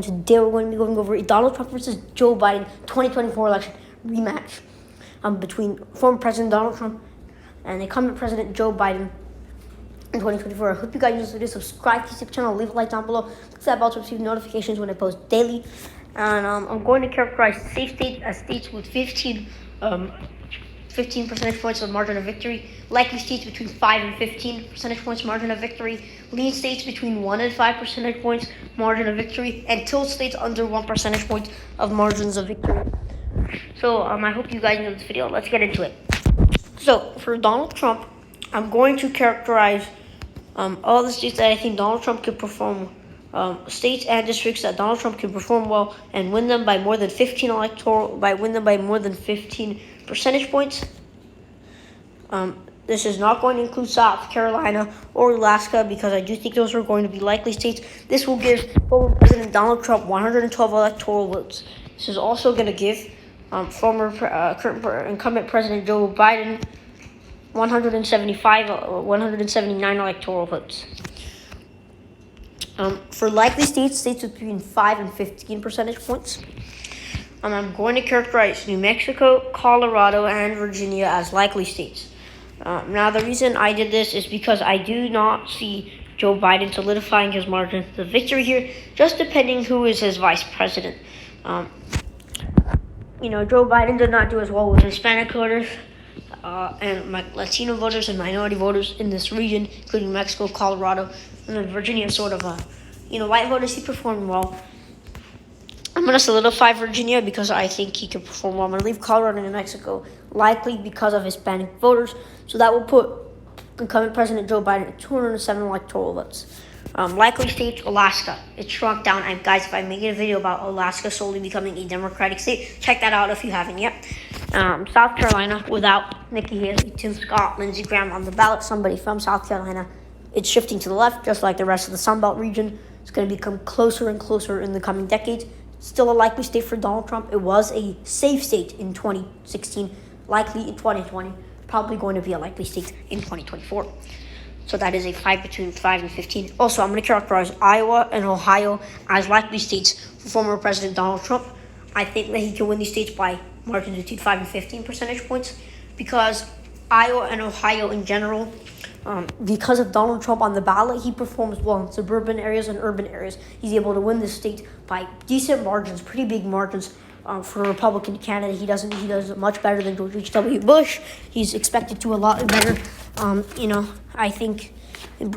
Today we're going to be going over Donald Trump versus Joe Biden 2024 election rematch between former President Donald Trump and incumbent President Joe Biden in 2024. I hope you guys use this video. Subscribe to the channel, leave a like down below, click that bell to receive notifications when I post daily. And I'm going to characterize safe states as states with 15 percentage points of margin of victory, likely states between 5 and 15 percentage points margin of victory, lean states between 1 and 5 percentage points margin of victory, and tilt states under 1 percentage point of margins of victory. So I hope you guys know this video. Let's get into it. So for Donald Trump, I'm going to characterize all the states that I think Donald Trump could perform, states and districts that Donald Trump can perform well and win them by more than 15 percentage points. This is not going to include South Carolina or Alaska because I do think those are going to be likely states. This will give former President Donald Trump 112 electoral votes. This is also going to give current incumbent President Joe Biden 179 electoral votes. For likely states between 5 and 15 percentage points, I'm going to characterize New Mexico, Colorado, and Virginia as likely states. Now, the reason I did this is because I do not see Joe Biden solidifying his margin of victory here, just depending who is his vice president. Joe Biden did not do as well with Hispanic voters and Latino voters and minority voters in this region, including Mexico, Colorado, and then Virginia, sort of white voters. He performed well. I'm going to solidify Virginia because I think he can perform well. I'm going to leave Colorado and New Mexico likely because of Hispanic voters. So that will put incumbent President Joe Biden at 207 electoral votes. Likely states, Alaska. It shrunk down. And guys, if I make a video about Alaska solely becoming a Democratic state, check that out if you haven't yet. South Carolina, without Nikki Haley, Tim Scott, Lindsey Graham on the ballot, somebody from South Carolina, it's shifting to the left, just like the rest of the Sun Belt region. It's going to become closer and closer in the coming decades. Still a likely state for Donald Trump. It was a safe state in 2016, likely in 2020, probably going to be a likely state in 2024. So that is a 5 between 5 and 15. Also, I'm going to characterize Iowa and Ohio as likely states for former President Donald Trump. I think that he can win these states by margins between 5 and 15 percentage points because Iowa and Ohio in general, because of Donald Trump on the ballot, he performs well in suburban areas and urban areas. He's able to win the state by decent margins, pretty big margins. For a Republican candidate, he does much better than George H.W. Bush. He's expected to a lot better. I think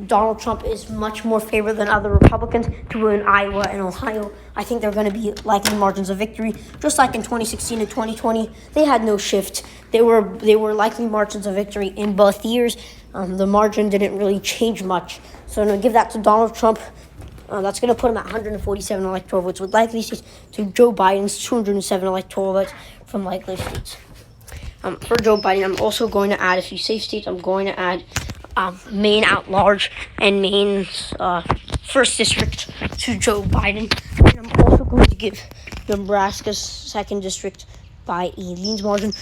Donald Trump is much more favored than other Republicans to win Iowa and Ohio. I think they're going to be likely margins of victory, just like in 2016 and 2020. They had no shift. They were likely margins of victory in both years. The margin didn't really change much. So I'm going to give that to Donald Trump. That's going to put him at 147 electoral votes, with likely states to Joe Biden's 207 electoral votes from likely states. For Joe Biden, I'm also going to add a few safe states. I'm going to add Maine at large and Maine's first district to Joe Biden. And I'm also going to give Nebraska's second district by a leans margin.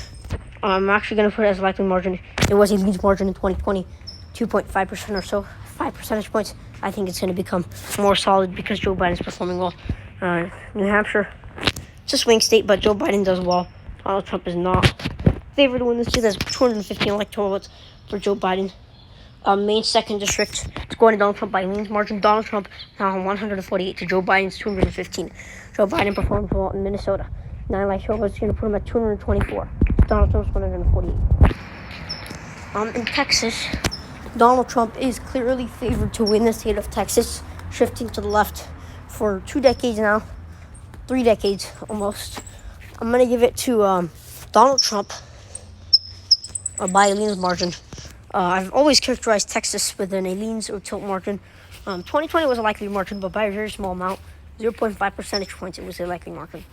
I'm actually going to put it as a likely margin. It was a leans margin in 2020, 2.5% or so, 5 percentage points. I think it's going to become more solid because Joe Biden's performing well. New Hampshire, it's a swing state, but Joe Biden does well. Donald Trump is not favored to win this state. There's 215 electoral votes for Joe Biden. Maine second district, it's going to Donald Trump by leans margin. Donald Trump now on 148 to Joe Biden's 215. Joe Biden performs well in Minnesota. 9 electoral votes, going to put him at 224. Donald Trump's 148. In Texas, Donald Trump is clearly favored to win the state of Texas, shifting to the left for 2 decades now, 3 decades almost. I'm going to give it to Donald Trump by a leans margin. I've always characterized Texas within a leans or tilt margin. 2020 was a likely margin, but by a very small amount, 0.5 percentage points, it was a likely margin.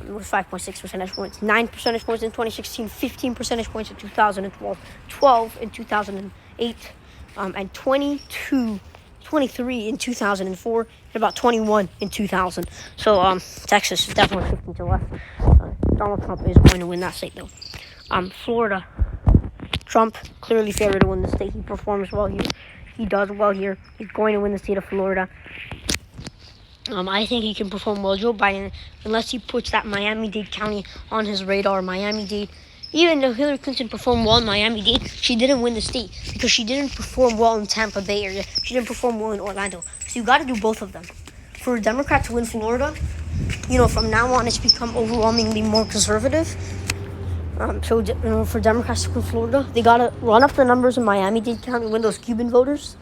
It was 5.6 percentage points, 9 percentage points in 2016, 15 percentage points in 2012, 12 in 2008, and 23 in 2004, and about 21 in 2000. So Texas is definitely shifting to the left. Donald Trump is going to win that state, though. Florida, Trump clearly favored to win the state. He performs well here. He does well here. He's going to win the state of Florida. I think he can perform well. Joe Biden, unless he puts that Miami-Dade County on his radar. Miami-Dade, even though Hillary Clinton performed well in Miami-Dade, she didn't win the state because she didn't perform well in Tampa Bay area. She didn't perform well in Orlando. So you got to do both of them. For a Democrat to win Florida, from now on it's become overwhelmingly more conservative. For Democrats to win Florida, they got to run up the numbers in Miami-Dade County, win those Cuban voters,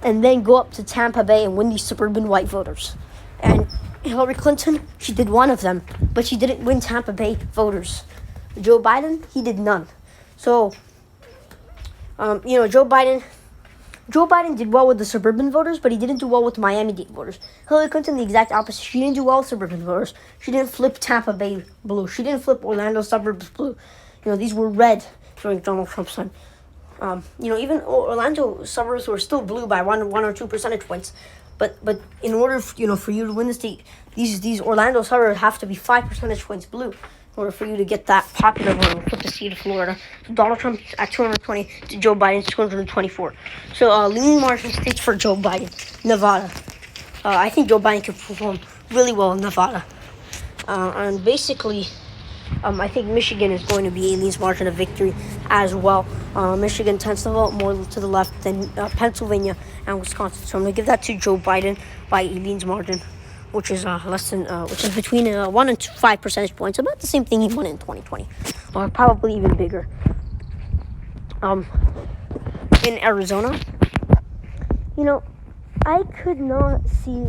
and then go up to Tampa Bay and win these suburban white voters. And Hillary Clinton, she did one of them, but she didn't win Tampa Bay voters. Joe Biden, he did none. So, Joe Biden did well with the suburban voters, but he didn't do well with Miami-Dade voters. Hillary Clinton, the exact opposite. She didn't do well with suburban voters. She didn't flip Tampa Bay blue. She didn't flip Orlando suburbs blue. These were red during Donald Trump's time. Even Orlando suburbs were still blue by one or 2 percentage points. But in order, for you to win the state, these Orlando suburbs have to be 5 percentage points blue in order for you to get that popular vote and flip the state of Florida. So Donald Trump at 220 to Joe Biden 224. So lean margin states for Joe Biden. Nevada. I think Joe Biden could perform really well in Nevada. And basically, I think Michigan is going to be a lean margin of victory as well. Michigan tends to vote more to the left than Pennsylvania and Wisconsin. So I'm going to give that to Joe Biden by a lean margin, which is which is between 1 and 5 percentage points, about the same thing he won in 2020, or probably even bigger. In Arizona, I could not see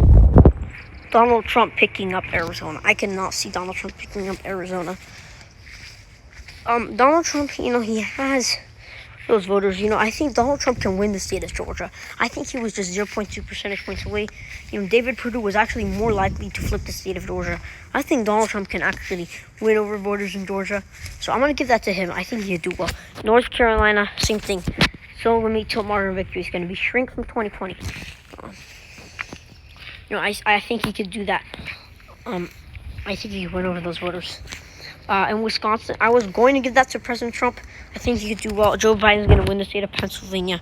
Donald Trump picking up Arizona. I cannot see Donald Trump picking up Arizona. Donald Trump, he has those voters. I think Donald Trump can win the state of Georgia. I think he was just 0.2 percentage points away. David Perdue was actually more likely to flip the state of Georgia. I think Donald Trump can actually win over voters in Georgia. So I'm going to give that to him. I think he'll do well. North Carolina, same thing. So let me tilt margin victory is going to be shrink from 2020. I think he could do that. I think he could win over those voters. In Wisconsin, I was going to give that to President Trump. I think he could do well. Joe Biden's going to win the state of Pennsylvania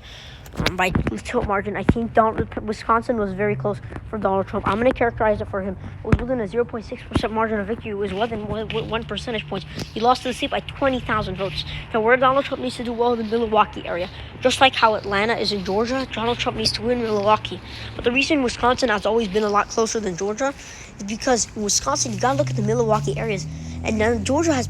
by tilt margin. I think Wisconsin was very close for Donald Trump. I'm going to characterize it for him. It was within a 0.6% margin of victory. It was within 1 percentage point. He lost to the state by 20,000 votes. Now, where Donald Trump needs to do well in the Milwaukee area, just like how Atlanta is in Georgia, Donald Trump needs to win Milwaukee. But the reason Wisconsin has always been a lot closer than Georgia is because in Wisconsin, you got to look at the Milwaukee areas. And now Georgia has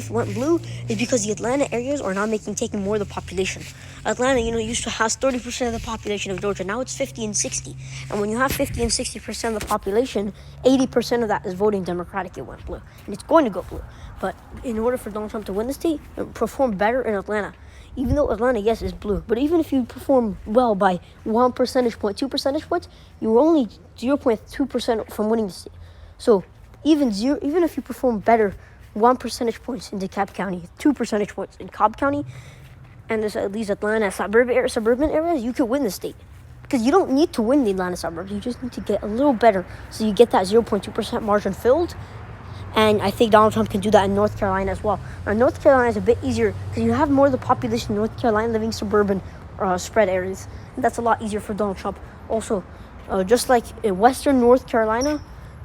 went blue is because the Atlanta areas are now taking more of the population. Atlanta, used to have 30% of the population of Georgia. Now it's 50 and 60. And when you have 50 and 60% of the population, 80% of that is voting Democratic. It went blue. And it's going to go blue. But in order for Donald Trump to win the state, perform better in Atlanta. Even though Atlanta, yes, is blue. But even if you perform well by 1 percentage point, 2 percentage points, you were only 0.2% from winning the state. So even if you perform better 1 percentage points in DeKalb County, 2 percentage points in Cobb County, and there's at least Atlanta suburban areas, you could win the state. Because you don't need to win the Atlanta suburbs. You just need to get a little better so you get that 0.2% margin filled. And I think Donald Trump can do that in North Carolina as well. Now, North Carolina is a bit easier because you have more of the population in North Carolina living suburban spread areas. And that's a lot easier for Donald Trump. Also, just like in western North Carolina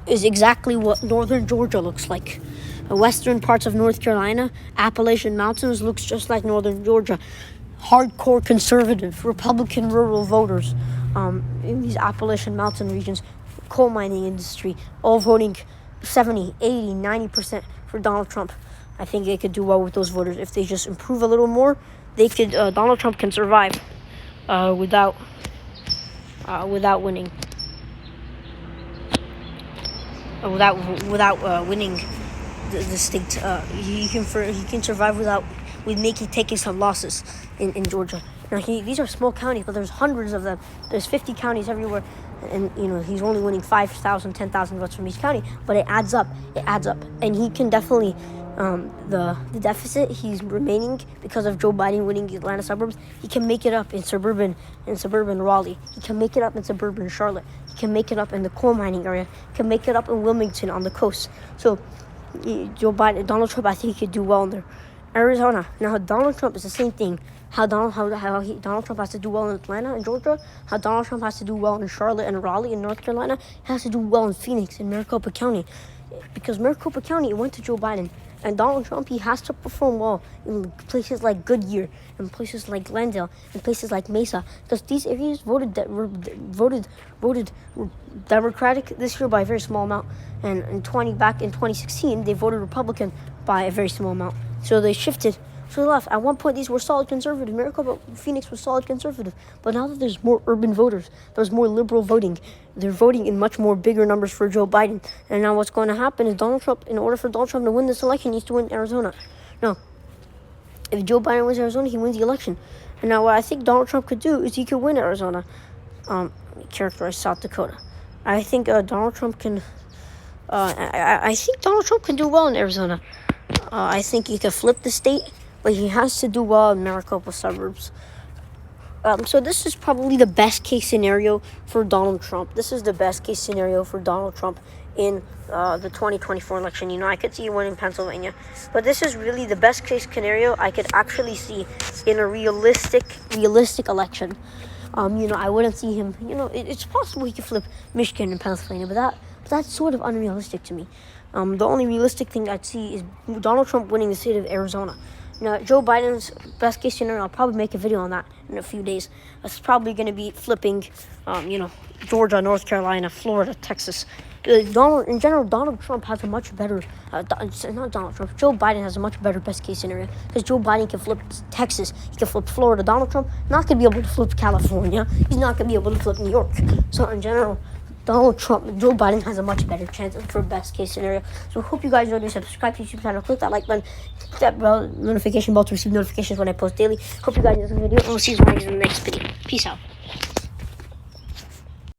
is exactly what northern Georgia looks like. The western parts of North Carolina, Appalachian Mountains, looks just like northern Georgia. Hardcore conservative, Republican rural voters in these Appalachian Mountain regions, coal mining industry, all voting 70, 80, 90% for Donald Trump. I think they could do well with those voters. If they just improve a little more, they could. Donald Trump can survive without winning. Without winning the state, he can survive with taking some losses in Georgia. Now these are small counties, but there's hundreds of them. There's 50 counties everywhere, and he's only winning 5,000, 10,000 votes from each county. But it adds up. And he can definitely the deficit he's remaining because of Joe Biden winning the Atlanta suburbs. He can make it up in suburban Raleigh. He can make it up in suburban Charlotte. He can make it up in the coal mining area. He can make it up in Wilmington on the coast. So Donald Trump, I think he could do well in there. Arizona. Now Donald Trump is the same thing. Donald Trump has to do well in Atlanta and Georgia. How Donald Trump has to do well in Charlotte and Raleigh in North Carolina. He has to do well in Phoenix and Maricopa County, because Maricopa County went to Joe Biden. And Donald Trump, he has to perform well in places like Goodyear, and places like Glendale, and places like Mesa, because these areas voted Democratic this year by a very small amount, and back in 2016 they voted Republican by a very small amount. So they shifted to the left. At one point, these were solid conservative. Maricopa, Phoenix was solid conservative. But now that there's more urban voters, there's more liberal voting. They're voting in much more bigger numbers for Joe Biden. And now what's going to happen is Donald Trump, in order for Donald Trump to win this election, he needs to win Arizona. No. If Joe Biden wins Arizona, he wins the election. And now what I think Donald Trump could do is he could win Arizona. Characterize South Dakota. I think Donald Trump can... I think Donald Trump can do well in Arizona. I think he could flip the state, but he has to do well in Maricopa suburbs. So this is probably the best case scenario for Donald Trump. This is the best case scenario for Donald Trump in the 2024 election. You know, I could see him winning Pennsylvania, but this is really the best case scenario I could actually see in a realistic election. You know, I wouldn't see him. You know, it's possible he could flip Michigan and Pennsylvania, but that's sort of unrealistic to me. The only realistic thing I'd see is Donald Trump winning the state of Arizona. Now, Joe Biden's best case scenario, I'll probably make a video on that in a few days. It's probably going to be flipping, Georgia, North Carolina, Florida, Texas. Donald Trump has a much better, not Donald Trump, Joe Biden has a much better best case scenario, because Joe Biden can flip Texas, he can flip Florida. Donald Trump not going to be able to flip California, he's not going to be able to flip New York. So in general, Joe Biden has a much better chance for best case scenario. So I hope you guys enjoyed this. Subscribe to the YouTube channel, click that like button, click that notification bell to receive notifications when I post daily. Hope you guys enjoyed this video, and we'll see you guys in the next video. Peace out.